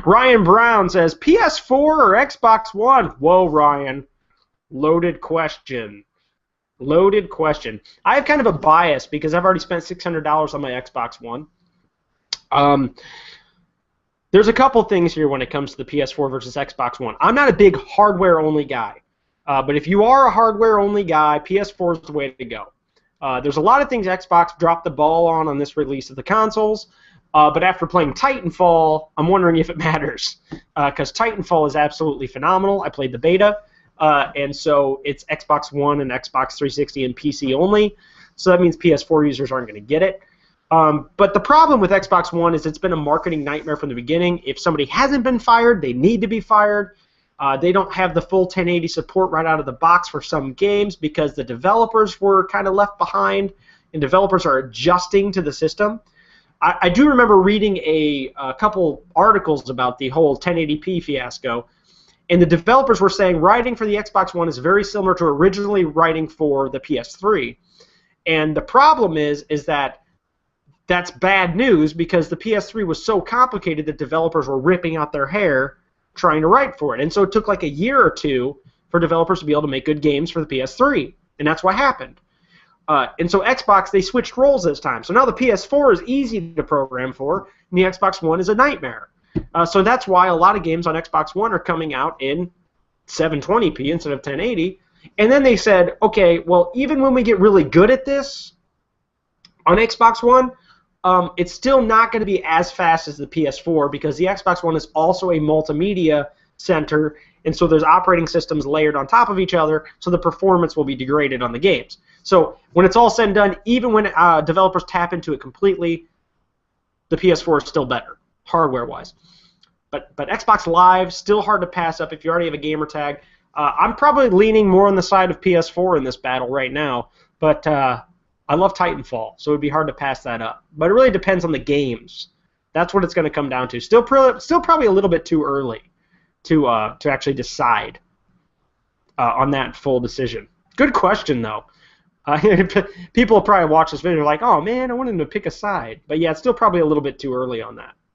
Ryan Brown says PS4 or Xbox One? Whoa, Ryan. Loaded question. Loaded question. I have kind of a bias because I've already spent $600 on my Xbox One. There's a couple things here when it comes to the PS4 versus Xbox One. I'm not a big hardware-only guy, but if you are a hardware-only guy, PS4 is the way to go. There's a lot of things Xbox dropped the ball on this release of the consoles, but after playing Titanfall, I'm wondering if it matters, because Titanfall is absolutely phenomenal. I played the beta, and so it's Xbox One and Xbox 360 and PC only, so that means PS4 users aren't going to get it. But the problem with Xbox One is it's been a marketing nightmare from the beginning. If somebody hasn't been fired, they need to be fired. They don't have the full 1080 support right out of the box for some games because the developers were kind of left behind, and developers are adjusting to the system. I do remember reading a couple articles about the whole 1080p fiasco, and the developers were saying writing for the Xbox One is very similar to originally writing for the PS3. And the problem is that that's bad news because the PS3 was so complicated that developers were ripping out their hair trying to write for it. And so it took like a year or two for developers to be able to make good games for the PS3. And that's what happened. And so Xbox, they switched roles this time. So now the PS4 is easy to program for, and the Xbox One is a nightmare. So that's why a lot of games on Xbox One are coming out in 720p instead of 1080. And then they said, okay, well, even when we get really good at this on Xbox One, it's still not going to be as fast as the PS4 because the Xbox One is also a multimedia center, and so there's operating systems layered on top of each other, so the performance will be degraded on the games. So when it's all said and done, even when developers tap into it completely, the PS4 is still better, hardware-wise. But Xbox Live, still hard to pass up if you already have a gamer tag. I'm probably leaning more on the side of PS4 in this battle right now, but I love Titanfall, so it would be hard to pass that up. But it really depends on the games. That's what it's going to come down to. Still probably a little bit too early to actually decide on that full decision. Good question, though. People will probably watch this video like, oh, man, I wanted to pick a side. But, yeah, it's still probably a little bit too early on that.